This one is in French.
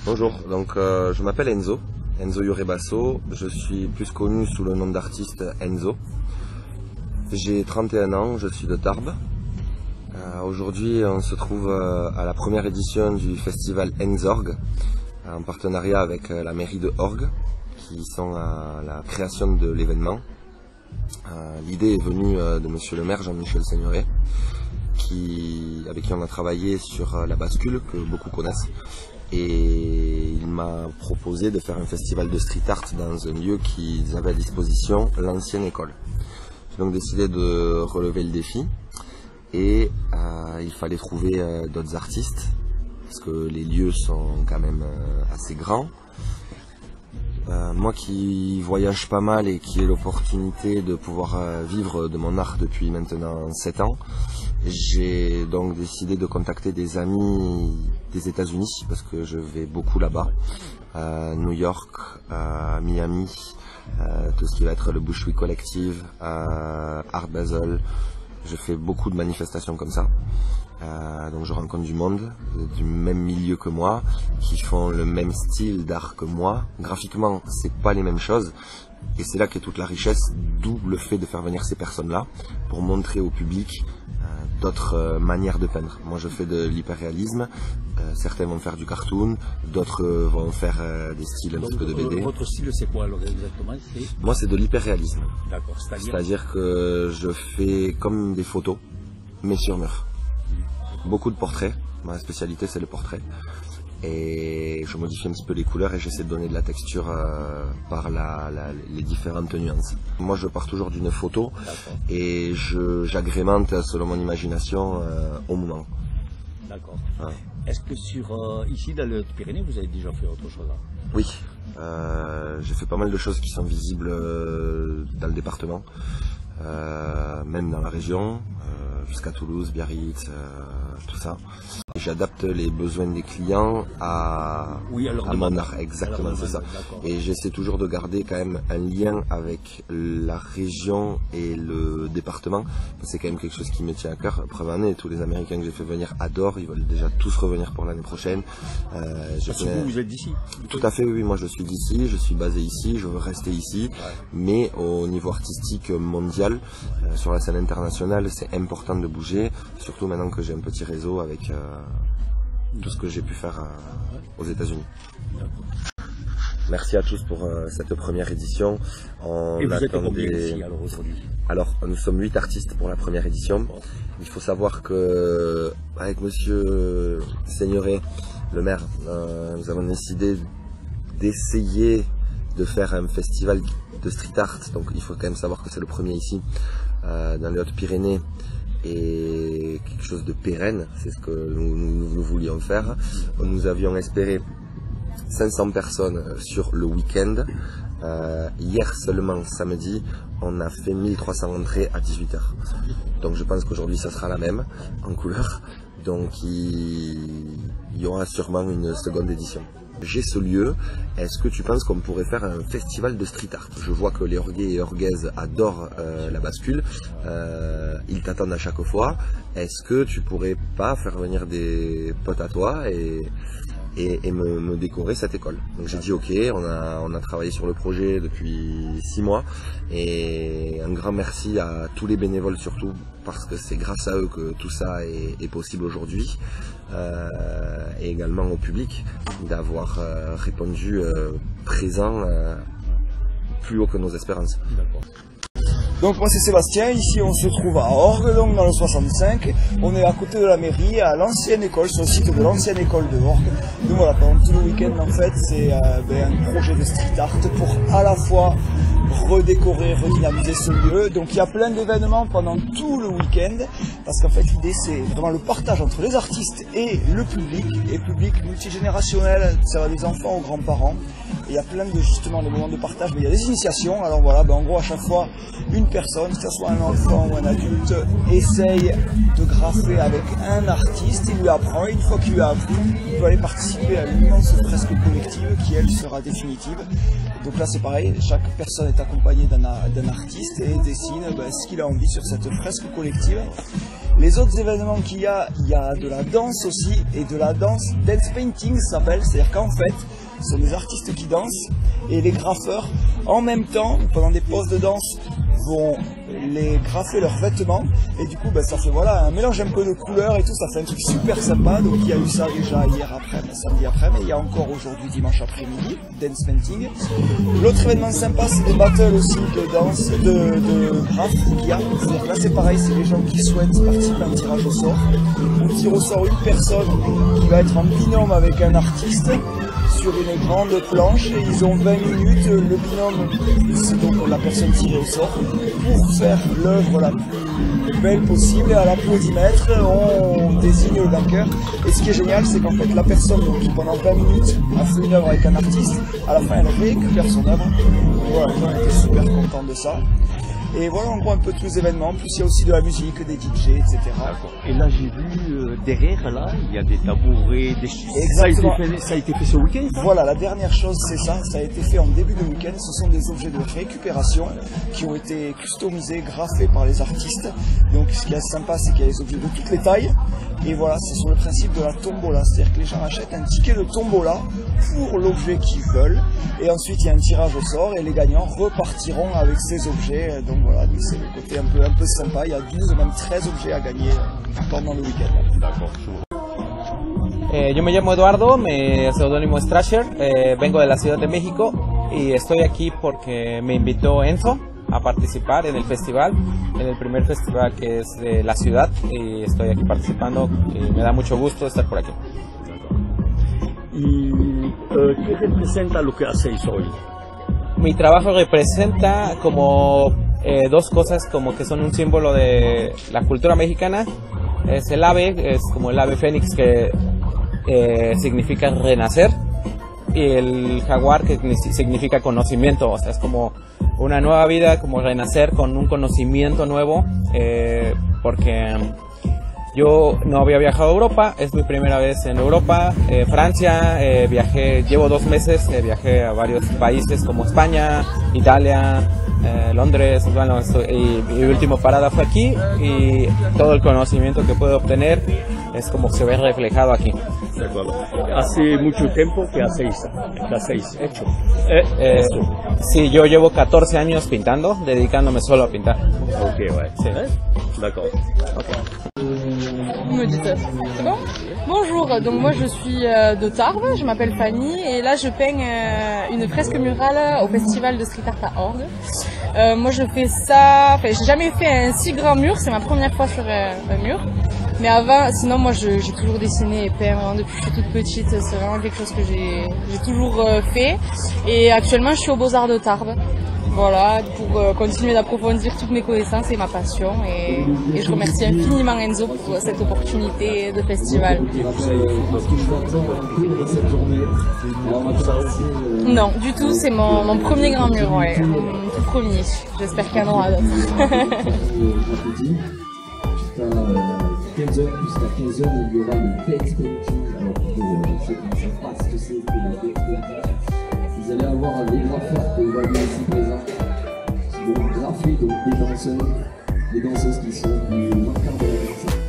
Bonjour, donc je m'appelle Enzo Yurebasso, je suis plus connu sous le nom d'artiste Enzo. J'ai 31 ans, je suis de Tarbes. Aujourd'hui on se trouve à la première édition du festival Enzorg, en partenariat avec la mairie de Orgue, qui sont à la création de l'événement. L'idée est venue de monsieur le maire Jean-Michel Seigneuré, avec qui on a travaillé sur la bascule, que beaucoup connaissent. Et il m'a proposé de faire un festival de street art dans un lieu qu'ils avaient à disposition, l'ancienne école. J'ai donc décidé de relever le défi et il fallait trouver d'autres artistes parce que les lieux sont quand même assez grands. Moi qui voyage pas mal et qui ai l'opportunité de pouvoir vivre de mon art depuis maintenant 7 ans, j'ai donc décidé de contacter des amis des États-Unis parce que je vais beaucoup là-bas, New York, Miami, tout ce qui va être le Bushwick Collective, Art Basel. Je fais beaucoup de manifestations comme ça. Donc je rencontre du monde du même milieu que moi, qui font le même style d'art que moi. Graphiquement, c'est pas les mêmes choses, et c'est là qu'est toute la richesse, d'où le fait de faire venir ces personnes-là pour montrer au public d'autres manières de peindre. Moi, je fais de l'hyperréalisme. Certains vont faire du cartoon, d'autres vont faire des styles un petit peu de BD. Votre style, c'est quoi alors exactement? Moi, c'est de l'hyperréalisme. D'accord. C'est-à-dire que je fais comme des photos, mais sur mur. Beaucoup de portraits, ma spécialité c'est le portrait, et je modifie un petit peu les couleurs et j'essaie de donner de la texture par les différentes nuances. Moi je pars toujours d'une photo et j'agrémente selon mon imagination au moment. D'accord. Ouais. Est-ce que ici dans les Pyrénées vous avez déjà fait autre chose? Oui, j'ai fait pas mal de choses qui sont visibles dans le département, même dans la région, jusqu'à Toulouse, Biarritz, tout ça. J'adapte les besoins des clients à mon art, exactement, c'est ça. Et j'essaie toujours de garder quand même un lien avec la région et le département. C'est quand même quelque chose qui me tient à cœur. Preuve en est, tous les Américains que j'ai fait venir adorent, ils veulent déjà tous revenir pour l'année prochaine. Vous êtes d'ici? Tout à fait, oui, moi je suis d'ici, je suis basé ici, je veux rester ici, mais au niveau artistique mondial, sur la scène internationale, c'est important de bouger, surtout maintenant que j'ai un petit réseau avec tout ce que j'ai pu faire aux États-Unis. Merci à tous pour cette première édition. Et vous êtes combien ici alors aujourd'hui? Alors, nous sommes 8 artistes pour la première édition. Il faut savoir que avec monsieur Seigneuré, le maire, nous avons décidé d'essayer de faire un festival de street art. Donc il faut quand même savoir que c'est le premier ici, dans les Hautes-Pyrénées, et quelque chose de pérenne, c'est ce que nous voulions faire. Nous avions espéré 500 personnes sur le week-end. Hier seulement, samedi, on a fait 1300 entrées à 18 h. Donc je pense qu'aujourd'hui ça sera la même, en couleur. Donc il y aura sûrement une seconde édition. J'ai ce lieu, est-ce que tu penses qu'on pourrait faire un festival de street art? Je vois que les Orguais et Orguaises adorent la bascule, ils t'attendent à chaque fois. Est-ce que tu pourrais pas faire venir des potes à toi et me décorer cette école? Donc j'ai dit ok, on a travaillé sur le projet depuis 6 mois, et un grand merci à tous les bénévoles surtout, parce que c'est grâce à eux que tout ça est possible aujourd'hui, et également au public d'avoir répondu présent plus haut que nos espérances. Donc moi c'est Sébastien, ici on se trouve à Orgue, donc dans le 65, on est à côté de la mairie, à l'ancienne école, sur le site de l'ancienne école de Orgue. Donc voilà, pendant tout le week-end en fait, c'est un projet de street art pour à la fois redécorer, redynamiser ce lieu. Donc il y a plein d'événements pendant tout le week-end, parce qu'en fait l'idée c'est vraiment le partage entre les artistes et le public multigénérationnel, ça va des enfants aux grands-parents. Et il y a plein de justement de moments de partage, mais il y a des initiations. Alors voilà, en gros à chaque fois une personne, que ce soit un enfant ou un adulte, essaye de graffer avec un artiste, il lui apprend, et une fois qu'il lui a appris, il peut aller participer à l'immense fresque collective qui elle sera définitive. Donc là c'est pareil, chaque personne est accompagnée d'un artiste et dessine ce qu'il a envie sur cette fresque collective. Les autres événements qu'il y a de la danse aussi, et de la danse dance painting ça s'appelle, c'est-à-dire qu'en fait, ce sont des artistes qui dansent, et les graffeurs, en même temps, pendant des pauses de danse, vont les graffer leurs vêtements, et du coup ça fait voilà un mélange un peu de couleurs et tout, ça fait un truc super sympa. Donc il y a eu ça déjà hier après, samedi après, mais il y a encore aujourd'hui dimanche après-midi, dance painting. L'autre événement sympa, c'est des battles aussi de danse, de graphes qu'il y a. C'est-à-dire là c'est pareil, c'est les gens qui souhaitent participer à un tirage au sort. On tire au sort une personne qui va être en binôme avec un artiste sur une grande planche, et ils ont 20 minutes, le binôme, c'est donc la personne tirée au sort, pour faire l'œuvre la plus belle possible, et à l'applaudimètre, on désigne le vainqueur. Et ce qui est génial, c'est qu'en fait, la personne qui pendant 20 minutes a fait une œuvre avec un artiste, à la fin, elle récupère son œuvre. Voilà, on était super contents de ça. Et voilà, on voit un peu tous les événements, plus il y a aussi de la musique, des DJ, etc. Et là, j'ai vu derrière, là, il y a des tabourets, des chaises. Exactement. Ça a été fait ce week-end, ça? Voilà, la dernière chose, c'est ça. Ça a été fait en début de week-end. Ce sont des objets de récupération qui ont été customisés, graffés par les artistes. Donc, ce qui est sympa, c'est qu'il y a des objets de toutes les tailles. Et voilà, c'est sur le principe de la tombola. C'est-à-dire que les gens achètent un ticket de tombola pour l'objet qu'ils veulent. Et ensuite, il y a un tirage au sort et les gagnants repartiront avec ces objets. Donc voilà, c'est le côté un peu sympa. Il y a 12, même 13 objets à gagner pendant le week-end. D'accord. Yo me llamo Eduardo, mi seudónimo es Thrasher, vengo de la Ciudad de México y estoy aquí porque me invitó Enzo a participar en el festival, en el primer festival que es de la ciudad, y estoy aquí participando y me da mucho gusto estar por aquí. ¿Y qué representa lo que hacéis hoy? Mi trabajo representa como dos cosas como que son un símbolo de la cultura mexicana. Es el ave, es como el ave fénix que significa renacer, y el jaguar que significa conocimiento, o sea, es como una nueva vida, como renacer con un conocimiento nuevo, porque yo no había viajado a Europa, es mi primera vez en Europa, Francia, llevo 2 meses, viajé a varios países como España, Italia, Londres, bueno, y mi última parada fue aquí, y todo el conocimiento que puedo obtener es como se ve reflejado aquí. De acuerdo. ¿Hace mucho tiempo que hacéis hecho? Sí, yo llevo 14 años pintando, dedicándome solo a pintar. Ok, ouais. Sí. D'accord. Vous me dites, c'est bon? Bonjour, donc moi je suis de Tarbes, je m'appelle Fanny et là je peins une fresque murale au festival de street art à Orgue. Moi je fais ça, enfin j'ai jamais fait un si grand mur, c'est ma première fois sur un mur. Mais avant, sinon moi j'ai toujours dessiné et peint vraiment depuis que je suis toute petite, c'est vraiment quelque chose que j'ai toujours fait. Et actuellement je suis aux Beaux-Arts de Tarbes. Voilà, pour continuer d'approfondir toutes mes connaissances et ma passion. Et je remercie infiniment Enzo pour cette opportunité de festival. Non, du tout, c'est mon premier grand mur, ouais, mon tout premier. J'espère qu'il y en aura d'autres. 15h, jusqu'à 15h, il y aura le dance painting. Alors, pour ceux qui ne savent pas ce que c'est que le dance painting, vous allez avoir les graffeurs que vous voyez ici présents, qui vont graffer donc des danseuses qui sont du marqueur de la danse.